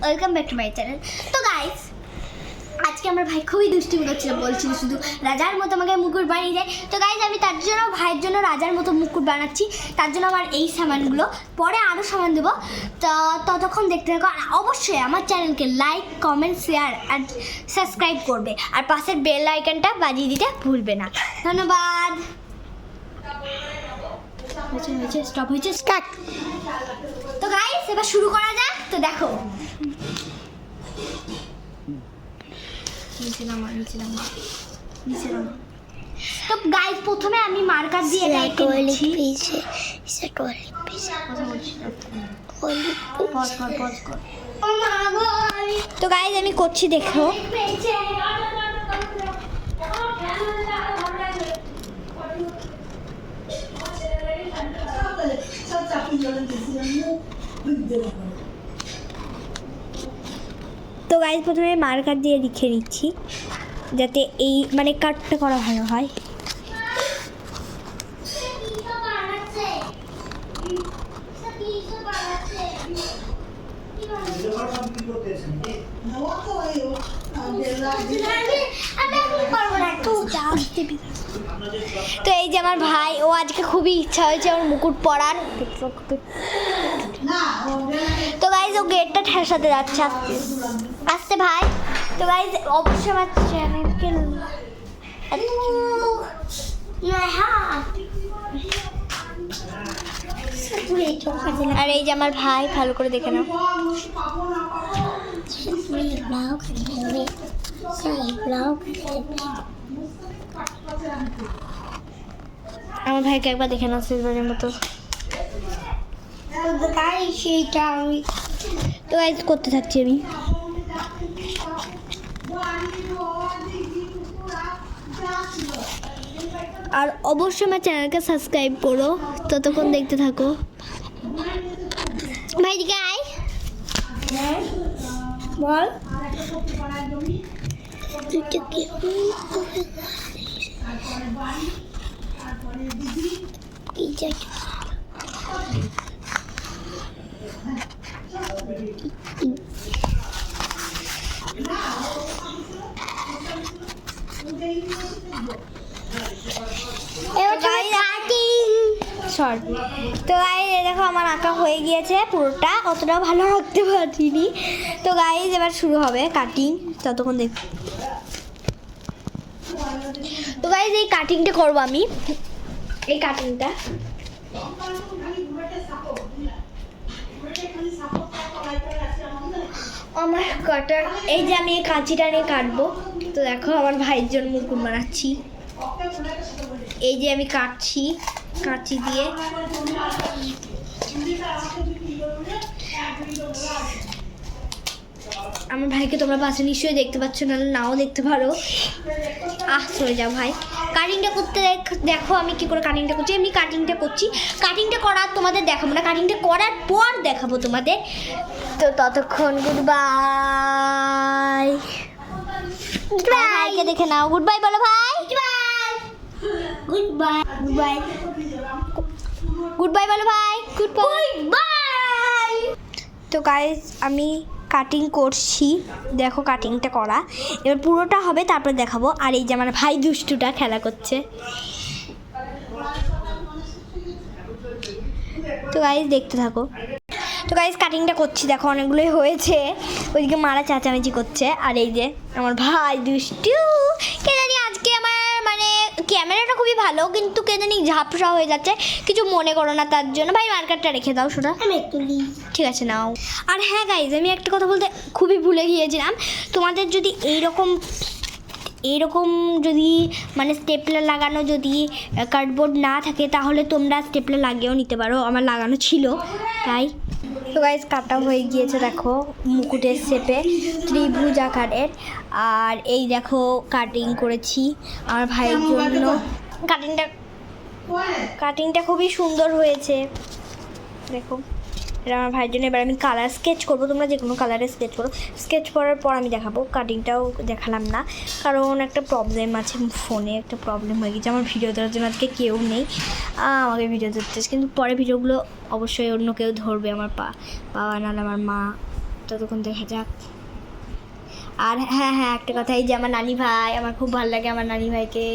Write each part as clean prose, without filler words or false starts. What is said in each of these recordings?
Welcome back to my channel. তো guys, আজকে আমার ভাই খুবই দুষ্টুমি করছিল, বলছিল শুধু রাজার মতো আমাকে মুকুট বানিয়ে যায়। তো গাইস, আমি তার জন্য ভাইয়ের জন্য রাজার মতো মুকুট বানাচ্ছি। তার জন্য আমার এই সামানগুলো, পরে আরও সামান দেবো। তো ততক্ষণ দেখতে থাকো, আর অবশ্যই আমার চ্যানেলকে লাইক, কমেন্ট, শেয়ার আর সাবস্ক্রাইব করবে, আর পাশের বেল আইকনটা বাজিয়ে দিতে ভুলবে না। ধন্যবাদ। স্টপ হয়েছে, স্টার্ট। তো গাইস, এবার শুরু করা যাক। তো দেখো, তো গাইস, প্রথমে আমি মার্কার দিয়ে তো গাইস আমি করছি, দেখো। তো গাইস, প্রথমে মার্কার দিয়ে লিখে নিচ্ছি যাতে এই মানে কাটটা করা ভালো হয়। তো এই যে আমার ভাই, ও আজকে খুবই ইচ্ছা হয়েছে আমার মুকুট পরার। তো গাইজ, ও গেটটা ঠেসাতে যাচ্ছে, আসতে ভাই। তো গাইজ, অবশ্যই আমার চ্যানেলকে আর এই যে আমার ভাই, ভালো করে দেখে নাও। আমার ভাইকে একবার দেখে নাও শেষবারের মতো। তো গাইজ, করতে থাকছি আমি। আর অবশ্যই আমার চ্যানেলকে সাবস্ক্রাইব করো, ততক্ষণ দেখতে থাকো। ভাই দিকে আয়, বল। তো গাইজ, দেখো আমার আঁকা হয়ে গিয়েছে পুরোটা, অতটাও ভালো রাখতে পারিনি। তো গাইজ, এবার শুরু হবে কাটিং, ততক্ষণ দেখ। তো গাইজ, এই কাটিংটা করবো আমি, এই কাটিংটা। আমার কাটার, এই যে আমি এই কাঁচিটা নিয়ে কাটবো। তো দেখো, আমার ভাইয়ের জন্য মুকুট বানাচ্ছি। এই যে আমি কাটছি কাঁচি দিয়ে। আমার ভাইকে তোমরা পাশে নিশ্চয়ই দেখতে পাচ্ছ, নাও দেখতে পারো। সরে যাও ভাই। কাটিংটা করতে দেখো আমি কি করে কাটিংটা করছি। আমি কাটিংটা করছি, কাটিংটা করার তোমাদের দেখাবো না, কাটিংটা করার পর দেখাবো তোমাদের। তো ততক্ষণ গুড বাই। ভাইকে দেখে নাও, গুড বাই বলো ভাই। Good bye, good bye, good bye বলো ভাই। Good bye. তো গাইস, আমি কাটিং করছি, দেখো কাটিংটা করা, এবার পুরোটা হবে তারপর দেখাবো। আর এই যে আমার ভাই দুষ্টুটা খেলা করছে। তো গাইস, দেখতে থাকো। তো গাইস, কাটিংটা করছি, দেখো অনেকগুলোই হয়েছে। ওইদিকে মারা চেঁচামেচি করছে। আর এই যে আমার ভাই দুষ্টু, কে জানি আজকে আমার মানে ক্যামেরাটা খুবই ভালো, কিন্তু কে জানি ঝাপসা হয়ে যাচ্ছে, কিছু মনে করো না তার জন্য। ভাই মার্কারটা রেখে দাও, শোনা ঠিক আছে, নাও। আর হ্যাঁ গাইজ, আমি একটা কথা বলতে খুবই ভুলে গিয়েছিলাম, তোমাদের যদি এইরকম যদি মানে স্টেপলার লাগানো যদি কার্ডবোর্ড না থাকে, তাহলে তোমরা স্টেপলার লাগিয়েও নিতে পারো। আমার লাগানো ছিল তাই। তো গাইজ, কাটা হয়ে গিয়েছে, দেখো মুকুটের শেপে ত্রিভুজ আকারের। আর এই দেখো কাটিং করেছি আমার ভাইয়ের জন্য। কাটিংটা খুবই সুন্দর হয়েছে, দেখো। এটা আমার ভাইয়ের জন্য। এবার আমি কালার স্কেচ করবো, তোমরা যে কোনো কালারে স্কেচ করো। স্কেচ করার পর আমি দেখাবো। কাটিংটাও দেখালাম না, কারণ একটা প্রবলেম আছে, ফোনে একটা প্রবলেম হয়ে গেছে। আমার ভিডিও দেওয়ার জন্য আজকে কেউ নেই, আমাকে ভিডিও ধরতে। কিন্তু পরে ভিডিওগুলো অবশ্যই অন্য কেউ ধরবে, আমার বাবা নাহলে আমার মা, ততক্ষণ দেখা যাক। আর হ্যাঁ হ্যাঁ একটা কথা, এই যে আমার নানি ভাই, আমার খুব ভালো লাগে আমার নানি ভাইকে।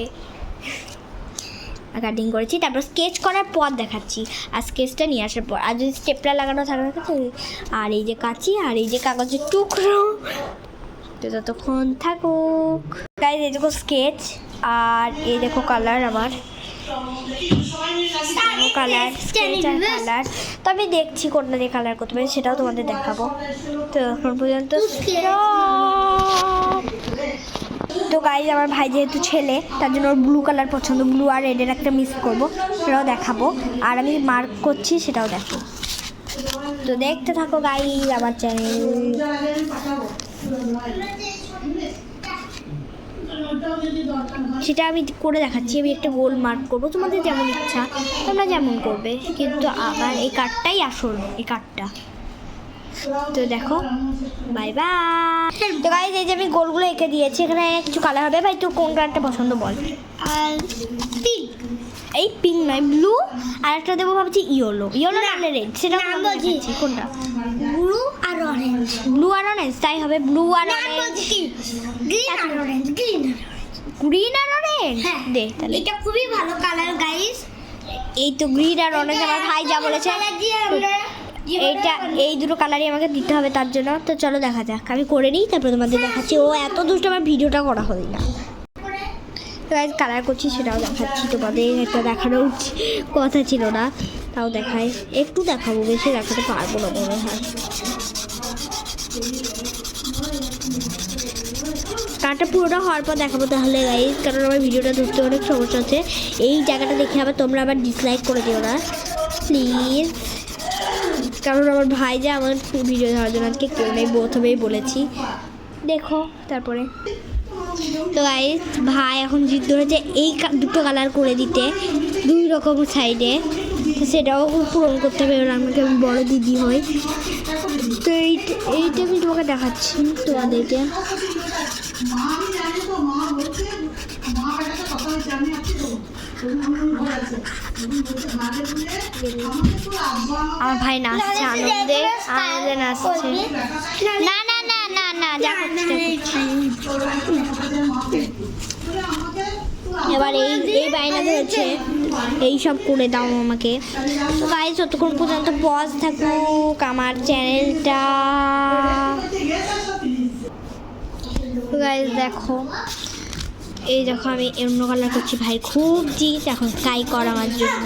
কাটিং করেছি, তারপর স্কেচ করার পর দেখাচ্ছি। আর স্কেচটা নিয়ে আসার পর, আর যদি স্টেপলার লাগানো থাকে, আর এই যে কাঁচি, আর এই যে কাগজের টুকরো, তো ততক্ষণ থাকুক। গাইস এই দেখো স্কেচ, আর এই দেখো কালার আমার কালার কালার। তো আমি দেখছি কোনটা দিয়ে কালার করতে পারি, সেটাও তোমাদের দেখাবো। তো এখন পর্যন্ত তো গাইজ আমার ভাই যেহেতু ছেলে, তার জন্য ওর ব্লু কালার পছন্দ, ব্লু আর রেডের একটা মিক্স করবো, সেটাও দেখাবো। আর আমি মার্ক করছি, সেটাও দেখো। তো দেখতে থাকো গাইজ আমার চ্যানেল। সেটা আমি করে দেখাচ্ছি। আমি একটা গোল মার্ক করবো, তোমাদের যেমন ইচ্ছা তোমরা যেমন করবে, কিন্তু আবার এই কার্ডটাই আসল, এই কার্ডটা। তো দেখো, বাই বাই। তো গাইজ এই যে আমি গোলগুলো এঁকে দিয়েছি, এখানে কিছু কালার হবে। ভাই তোর কোন কালারটা পছন্দ বল? আর পিঙ্ক, এই পিঙ্ক নয়, ব্লু। আর একটা দেবো ভাবছি ইয়েলো, ইয়েলো না রেড, সেটা আমি বলছি কোনটা। ব্লু আর অরেঞ্জ, ব্লু আর অরেঞ্জ, তাই হবে ব্লু আর অরেঞ্জ, গ্রিন আর অরেঞ্জ, গ্রিন আর অরেঞ্জ। দে তাহলে, এটা খুবই ভালো কালার গাইজ। এই তো গ্রিন আর অরেঞ্জ, আমার ভাই যা বলেছে এইটা, এই দুটো কালারই আমাকে দিতে হবে তার জন্য। তো চলো দেখা যাক, আমি করে নিই, তারপরে তোমাদের দেখাচ্ছি। ও এত দুষ্ট, আমার ভিডিওটা করা হলো না। তো গাইজ কালার করছি, সেটাও দেখাচ্ছি তোমাদের। একটা দেখানো কথা ছিল না, তাও দেখাই, একটু দেখাবো, বেশি দেখাতে পারবো না মনে হয়। কালারটা পুরোটা হওয়ার পর দেখাবো তাহলে গাইজ, কারণ আমার ভিডিওটা ধরতে অনেক সমস্যা হচ্ছে। এই জায়গাটা দেখে আবার তোমরা আবার ডিসলাইক করে দিও না প্লিজ, কারণ আমার ভাই যে আমার ভিডিও ধরার জন্য আজকে কেউ নেই, প্রথমেই বলেছি। দেখো তারপরে তো গাইস ভাই এখন জিদ ধরেছে এই দুটো কালার করে দিতে, দুই রকম সাইডে, তো সেটাও পূরণ করতে হবে। আমাকে আমি বড় দিদি হই, তো এইটা আমি তোমাকে দেখাচ্ছি তোমাদেরকে। আমার ভাই নাচছে, আনন্দে আনন্দে নাচছে। না না না না না, যা এবার এই বায়না ধরেছে এই সব করে দাও আমাকে। তো গাইস ততক্ষণ পর্যন্ত পজ থাকুক আমার চ্যানেলটা। গাইস দেখো, এই দেখো আমি অন্য কালার করছি। ভাই খুব জিদ এখন স্কাই কর আমার জন্য,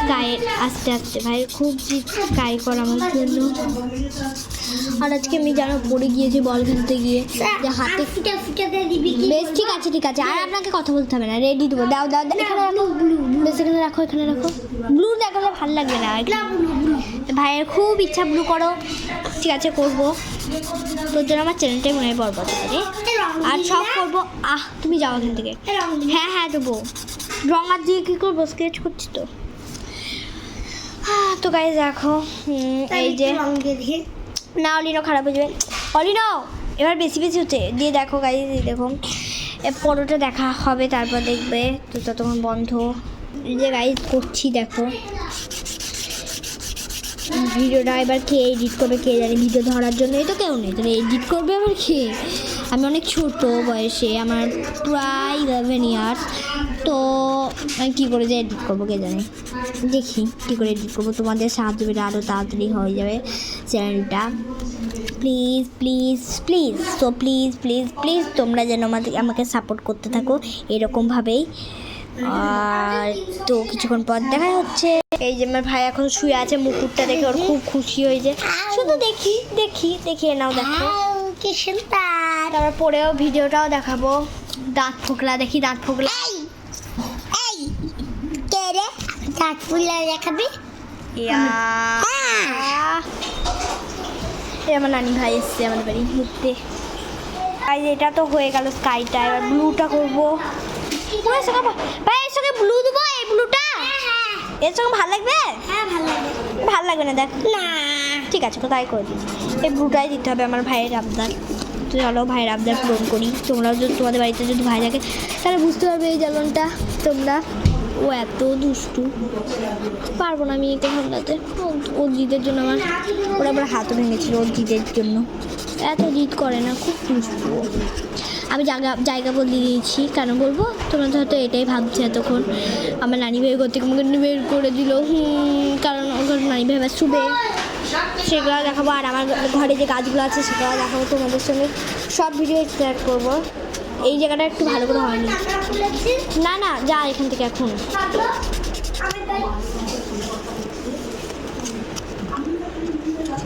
স্কাই আস্তে আস্তে ভাই খুব জিদ স্কাই কর আমার জন্য। আর আজকে আমি জানো পড়ে গিয়েছি বল খেলতে গিয়ে, যে হাতে বেশ। ঠিক আছে ঠিক আছে, আর আপনাকে কথা বলতে হবে না, রেডি দেবো। দাও দাও, এখানে রাখো ব্লু, বেশ এখানে রাখো, এখানে রাখো। ব্লু দেখালে ভালো লাগবে না, ভাইয়ের খুব ইচ্ছা ব্লু করো। ঠিক আছে করবো, তোর জন্য আমার চ্যানেলটাই মনে হয় বরবাদ করে, আর সব করবো। তুমি যাও এখান থেকে। হ্যাঁ হ্যাঁ দেবো, রং আর দিয়ে কী করবো, স্কেচ করছি তো। তো গাইজ দেখো, এই যে না অলিনো খারাপ হয়ে যাবে, অলিনো এবার বেশি বেশি হচ্ছে দিয়ে। দেখো গাইজ, এই দেখো পরোটা দেখা হবে, তারপর দেখবে। তো ততক্ষণ বন্ধ। এই যে গাইজ করছি দেখো ভিডিওটা। এবার কে এডিট করবে কে জানে, ভিডিও ধরার জন্যই তো কেউ নেই, তাহলে এডিট করবে আবার কে? আমি অনেক ছোটো বয়সে, আমার প্রায় 11 ইয়ার্স, তো আমি কী করে যে এডিট করবো কে জানে। দেখি কী করে এডিট করবো, তোমাদের সাহায্য পেলে আরও তাড়াতাড়ি হয়ে যাবে চ্যানেলটা। প্লিজ প্লিজ প্লিজ, তো প্লিজ প্লিজ প্লিজ তোমরা যেন আমাকে সাপোর্ট করতে থাকো এরকমভাবেই। আর তো কিছুক্ষণ পর দেখা হচ্ছে। এই যে আমার ভাই এখন শুয়ে আছে, মুকুটটা দেখে ওর খুব খুশি হয়েছে। শুধু দেখি দেখি দেখিয়ে নাও, দেখো কি সুন্দর। তারপর পরেও ভিডিওটাও দেখাবো। দাঁত ফোকলা দেখি, দাঁত ফোকলা। এই কে রে দাঁত ফোকলা দেখাবি? আমার নানি ভাই এসছে আমাদের বাড়ি ঘুরতে। ভাই এটা তো হয়ে গেল স্কাইটা, এবার ব্লুটা করবো। ভাই এর সঙ্গে ব্লু দেবো, এই ব্লুটা এর সঙ্গে ভালো লাগবে? হ্যাঁ ভালো লাগবে। ভালো লাগবে না দেখ না, ঠিক আছে তাই করে দিচ্ছি। এই ব্লুটাই দিতে হবে আমার ভাইয়ের আবদার। তো চলো ভাইয়ের আবদার পূরণ করি। তোমরাও যদি তোমাদের বাড়িতে যদি ভাই থাকে তাহলে বুঝতে পারবে এই জ্বালনটা তোমরা। ও এত দুষ্টু, পারবো না আমি একে সামলাতে। ওর জিদের জন্য ওরা আবার হাতও ভেঙেছিল ওর জিদের জন্য। এত জিদ করে না, খুব দুষ্টু ও। আমি জায়গা বদলে দিয়েছি, কেন বলবো, তোমরা তো হয়তো এটাই ভাবছি এতক্ষণ। আমার নানি ভাই ঘর থেকে আমাকে বের করে দিল, কারণ ওর নানি ভাই আবার শুবে, সেগুলো দেখাবো। আর আমার ঘরে যে গাছগুলো আছে সেগুলো দেখাবো তোমাদের সঙ্গে, সব ভিডিও শেয়ার করবো। এই জায়গাটা একটু ভালো করে হয়নি। না না, যা এখান থেকে এখন।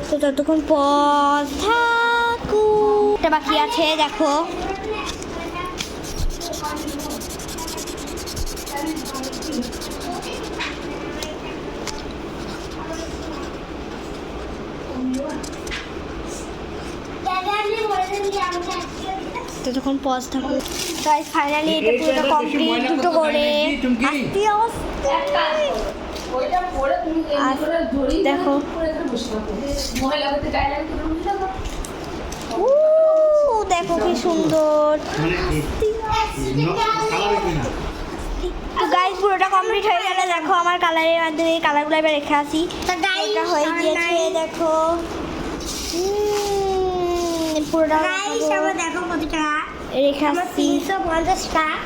তো ততক্ষণ পথ থাকু, একটা বাকি আছে দেখো। ততক্ষণ পজ থাকুক। গাইস ফাইনালি এটা পুরোটা কমপ্লিট, দুটো করে দেখো। দেখো কি সুন্দর। তো গাইস পুরোটা কমপ্লিট হয়ে গেলে দেখো আমার কালারের মাধ্যমে এই কালারগুলো এবার রেখে আসি। এটা হয়ে গিয়েছে দেখো, পুরোটা দেখো কত টাকা রেখে আসছি, 350 টাকা।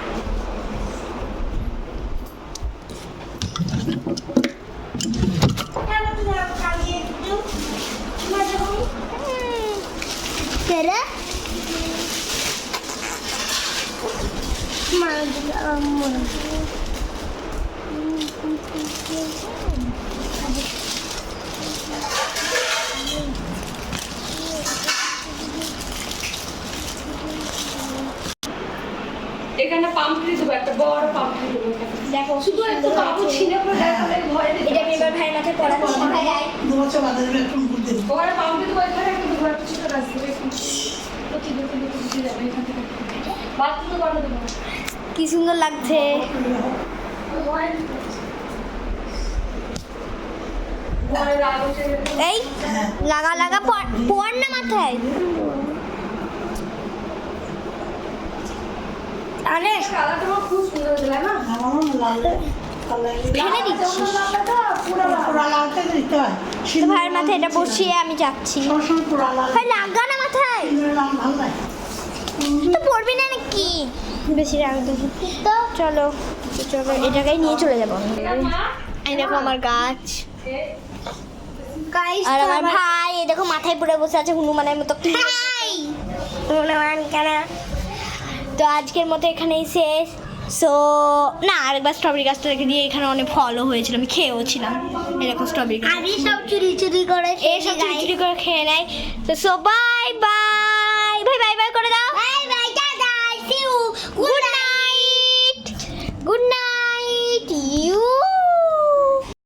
এখানে পাম্পলি দেবো, একটা বড় পাম্পলি দেবো। দেখো শুধু একটু কাপড় ছিঁড়ে পড়ে দেখালে ভয় দিতে। এটা আমি এবার ভাইয়ের মাথায় পড়াচ্ছি। বড় পাম্পলি দেবো, এখানে একটু দেবো, একটা ছোট গাছ দেবো। বাথরুম তো বড় দেবো। কি সুন্দর লাগছে। এই লাগা লাগা পড় না মাথায়। আরে কালারটা খুব সুন্দর হয়েছিল না? ফেলে দিচ্ছি। তো ভাইয়ের মাথায় এটা বসিয়ে আমি যাচ্ছি। ভাই লাগা না মাথায়, তো পড়বি না নাকি? বেশি রাগ দেখি তো। চলো চলো, এটাকেই নিয়ে চলে যাবো। এই দেখো আমার গাছ, আর আমার ভাই এই দেখো মাথায় পড়ে বসে আছে হনুমানের মতো। হনুমান কেন? তো আজকের মতো এখানেই শেষ। সো না, আরেকবার স্ট্রবেরি গাছটা রেখে দিয়ে, এখানে অনেক ফলও হয়েছিল, আমি খেয়েও ছিলাম। এরকম স্ট্রবেরি গাছ আমি সব চুরি চুরি করে, এসব চুরি চুরি করে খেয়ে নেয়। তো সো বাই বাই, ভাই বাই বাই করে দাও। Bye bye, tata, see you, good night, good night.